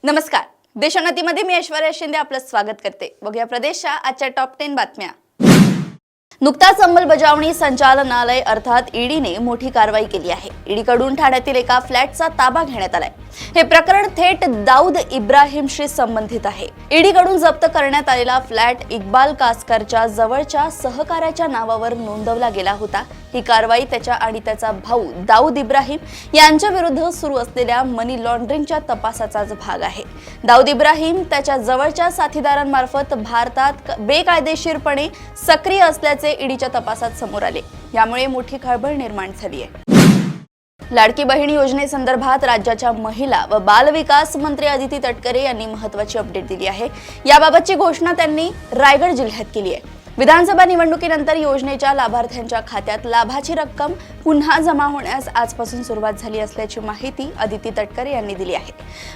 नमस्कार. देशोन्नतीमध्ये मी ऐश्वर्या शिंदे आपलं स्वागत करते. बघूया प्रदेशच्या आजच्या टॉप 10 बातम्या. नुकताच अंमलबजावणी संचालनालय अर्थात ईडीने मोठी कारवाई केली आहे. ईडीकडून ठाण्यातील एका फ्लॅटचा ताबा घेण्यात आलाय. हे प्रकरण थेट दाऊद इब्राहिमशी संबंधित आहे. ईडीकडून जप्त करण्यात आलेला फ्लॅट इक्बाल कासकरच्या जवळच्या सहकार्याच्या नावावर नोंदवला गेला होता. ही कारवाई त्याच्या आणि त्याचा भाऊ दाऊद इब्राहिम यांच्या विरुद्ध सुरू असलेल्या मनी लॉन्ड्रिंगच्या तपासाचाच भाग आहे. दाऊद इब्राहिम त्याच्या जवळच्या साथीदारांमार्फत भारतात बेकायदेशीरपणे सक्रिय असल्याचे ईडीच्या तपासात समोर आले. यामुळे मोठी खळबळ निर्माण झाली आहे. लाडकी बहीण योजनेसंदर्भात राज्याच्या महिला व बाल विकास मंत्री अदिती तटकरे यांनी महत्त्वाची अपडेट दिली आहे. याबाबतची घोषणा त्यांनी रायगड जिल्ह्यात केली आहे. विधानसभा निवडणुकीनंतर योजनेच्या लाभार्थ्यांच्या खात्यात लाभाची रक्कम पुन्हा जमा होण्यास आजपासून सुरुवात झाली असल्याची माहिती अदिती तटकरे यांनी दिली आहे.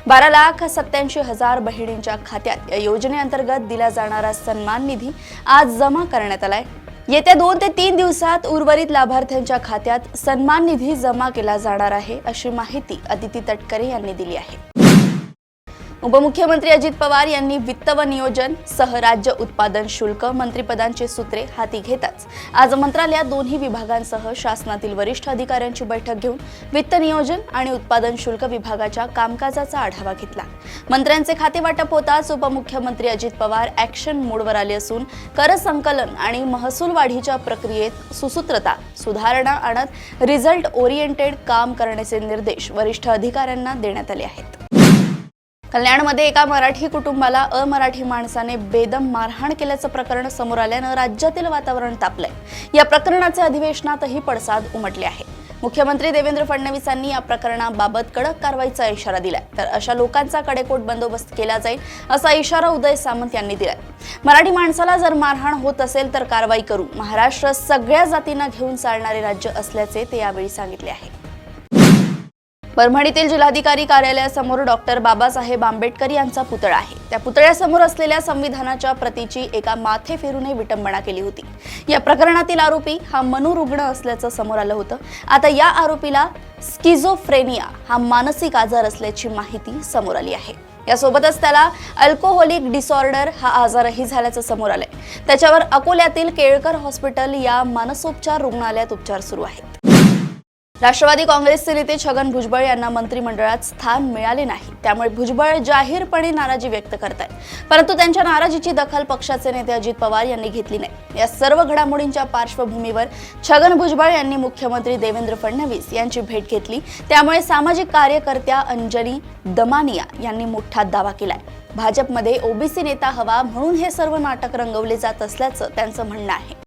12,87,000 बहिणींच्या खात्यात या योजनेअंतर्गत दिला जाणारा सन्मान निधी आज जमा करण्यात आलाय. येत्या 2 ते 3 दिवसात उर्वरित लाभार्थ्यांच्या खात्यात सन्मान निधी जमा केला जाणार आहे, अशी माहिती अदिती तटकरे यांनी दिली आहे. उपमुख्यमंत्री अजित पवार यांनी वित्त व नियोजन सह राज्य उत्पादन शुल्क मंत्रिपदांची सूत्रे हाती घेताच आज मंत्रालयात दोन्ही विभागांसह शासनातील वरिष्ठ अधिकाऱ्यांची बैठक घेऊन वित्त नियोजन आणि उत्पादन शुल्क विभागाच्या कामकाजाचा आढावा घेतला. मंत्र्यांचे खाते वाटप होताच उपमुख्यमंत्री अजित पवार ॲक्शन मोडवर आले असून कर संकलन आणि महसूल वाढीच्या प्रक्रियेत सुसूत्रता सुधारणा आणत रिझल्ट ओरिएंटेड काम करण्याचे निर्देश वरिष्ठ अधिकाऱ्यांना देण्यात आले आहेत. कल्याणमध्ये एका मराठी कुटुंबाला अमराठी माणसाने बेदम मारहाण केल्याचं प्रकरण समोर आल्यानं राज्यातील वातावरण तापलंय. या प्रकरणाचे अधिवेशनातही पडसाद उमटले आहे. मुख्यमंत्री देवेंद्र फडणवीस यांनी या प्रकरणाबाबत कडक कारवाईचा इशारा दिलाय. तर अशा लोकांचा कडेकोट बंदोबस्त केला जाईल असा इशारा उदय सामंत यांनी दिलाय. मराठी माणसाला जर मारहाण होत असेल तर कारवाई करू. महाराष्ट्र सगळ्या जातींना घेऊन चालणारे राज्य असल्याचे ते यावेळी सांगितले आहे. परभणीतील जिल्हाधिकारी कार्यालयासमोर डॉक्टर बाबासाहेब आंबेडकर यांचा पुतळा आहे. त्या पुतळ्यासमोर असलेल्या संविधानाच्या प्रतीची एका माथे फिरूने विटंबना केली होती. या प्रकरणातील आरोपी हा मनोरुग्ण असल्याचं समोर आलं होतं. आता या आरोपीला स्किझोफ्रेनिया हा मानसिक आजार असल्याची माहिती समोर आली आहे. यासोबतच त्याला अल्कोहोलिक डिसऑर्डर हा आजारही झाल्याचं समोर आलंय. त्याच्यावर अकोल्यातील केळकर हॉस्पिटल या मानसोपचार रुग्णालयात उपचार सुरू आहेत. राष्ट्रवादी काँग्रेसचे नेते छगन भुजबळ यांना मंत्रिमंडळात स्थान मिळाले नाही. त्यामुळे भुजबळ जाहीरपणे नाराजी व्यक्त करतायत. परंतु त्यांच्या नाराजीची दखल पक्षाचे नेते अजित पवार यांनी घेतली नाही. या सर्व घडामोडींच्या पार्श्वभूमीवर छगन भुजबळ यांनी मुख्यमंत्री देवेंद्र फडणवीस यांची भेट घेतली. त्यामुळे सामाजिक कार्यकर्त्या अंजली दमानिया यांनी मोठा दावा केलाय. भाजपमध्ये ओबीसी नेता हवा म्हणून हे सर्व नाटक रंगवले जात असल्याचं त्यांचं म्हणणं आहे.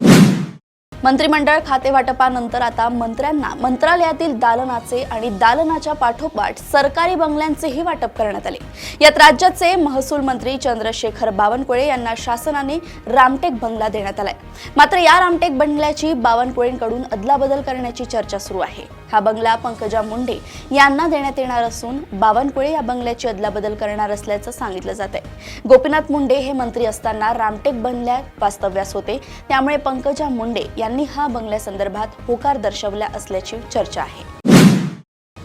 मंत्रिमंडळ खातेवाटपानंतर आता मंत्र्यांना मंत्रालयातील दालनाचे आणि दालनाच्या पाठोपाठ सरकारी बंगल्यांचेही वाटप करण्यात आले. यात राज्याचे महसूल मंत्री चंद्रशेखर बावनकुळे यांना शासनाने रामटेक बंगला देण्यात आलाय. मात्र या रामटेक बंगल्याची बावनकुळेंकडून अदलाबदल करण्याची चर्चा सुरू आहे. हा बंगला पंकजा मुंडे यांना देण्यात येणार असून बावनकुळे या बंगल्याची अदलाबदल करणार असल्याचं सांगितलं जात आहे. गोपीनाथ मुंडे हे मंत्री असताना रामटेक बंगल्यात वास्तव्यास होते. त्यामुळे पंकजा मुंडे यांनी हा बंगल्यासंदर्भात होकार दर्शवला असल्याची चर्चा आहे.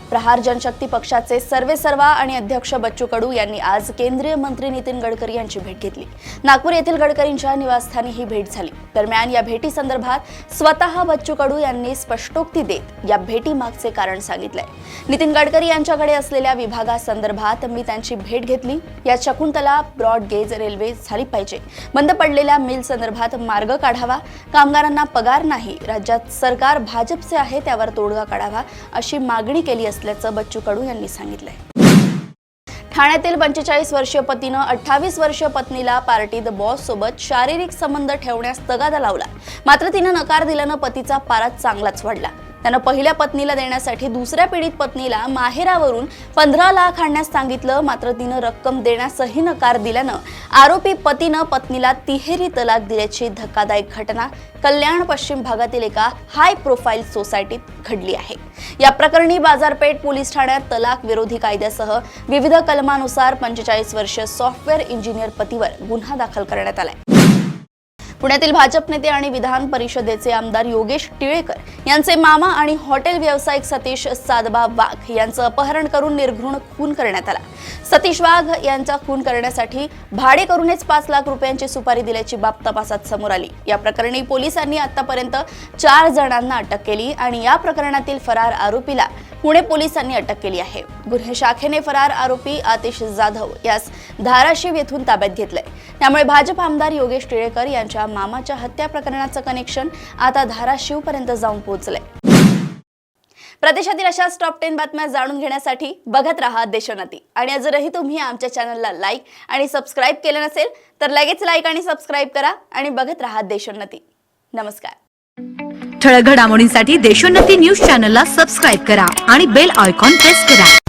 प्रहार जनशक्ती पक्षाचे सर्वेसर्वा आणि अध्यक्ष बच्चू कडू यांनी आज केंद्रीय मंत्री नितीन गडकरी यांची भेट घेतली. नागपूर येथील गडकरींच्या निवासस्थानी ही भेट झाली. दरम्यान या भेटीसंदर्भात स्वतः बच्चू कडू यांनी स्पष्टोक्ती देत या भेटीमागचे कारण सांगितलंय. नितीन गडकरी यांच्याकडे असलेल्या विभागासंदर्भात मी त्यांची भेट घेतली. या शकुंतला ब्रॉड गेज रेल्वे झाली पाहिजे. बंद पडलेल्या मिल संदर्भात मार्ग काढावा. कामगारांना पगार नाही. राज्यात सरकार भाजपचे आहे, त्यावर तोडगा काढावा अशी मागणी केली असल्याचं बच्चू कडू यांनी सांगितलंय. ठाण्यातील 45 वर्षीय पतीनं 28 वर्षीय पत्नीला पार्टीत बॉस सोबत शारीरिक संबंध ठेवण्यास तगादा लावला. मात्र तिनं नकार दिल्यानं पतीचा पारा चांगलाच वाढला. त्यानं पहिल्या पत्नीला देण्यासाठी दुसऱ्या पीडित पत्नीला माहेरावरून 15 लाख आणण्यास सांगितलं. मात्र तिनं रक्कम देण्यासही नकार दिल्यानं आरोपी पतीनं पत्नीला तिहेरी तलाक दिल्याची धक्कादायक घटना कल्याण पश्चिम भागातील एका हाय प्रोफाईल सोसायटीत घडली आहे. या प्रकरणी बाजारपेठ पोलीस ठाण्यात तलाक विरोधी कायद्यासह विविध कलमानुसार 45 वर्षीय सॉफ्टवेअर इंजिनियर पतीवर गुन्हा दाखल करण्यात आलाय. पुण्यातील भाजप नेते आणि विधान परिषदेचे आमदार योगेश टिळेकर यांचे मामा आणि हॉटेल व्यावसायिक सतीश सादबा वाघ यांचं अपहरण करून निर्घृण खून करण्यात आला। सतीश वाघ यांचा खून करण्यासाठी भाडे करूनच 5 लाख रुपयांची सुपारी दिल्याची बाब तपासात समोर आली। या प्रकरणी पोलिसांनी आतापर्यंत 4 जणांना अटक केली आणि या प्रकरणातील फरार आरोपीला पुणे पोलिसांनी अटक केली आहे। गुन्हे शाखेने फरार आरोपी आतिश जाधव यास धाराशिव येथून ताब्यात घेतलंय। त्यामुळे भाजप आमदार योगेश टिळेकर यांच्या मामाच्या हत्या प्रकरणाचं कनेक्शन आता धाराशिव पर्यंत जाऊन पोहोचलंय। प्रदेशातील अशाच टॉप 10 बातम्या जाणून घेण्यासाठी बघत रहा देशोन्नती। आणि जरही तुम्ही आमच्या चॅनलला लाईक आणि सबस्क्राईब केलं नसेल तर लगेच लाईक आणि सबस्क्राईब करा आणि बघत रहा देशोन्नती। नमस्कार। ठळक घडामोडींसाठी देशोन्नती न्यूज चॅनलला सबस्क्राईब करा आणि बेल आयकॉन प्रेस करा।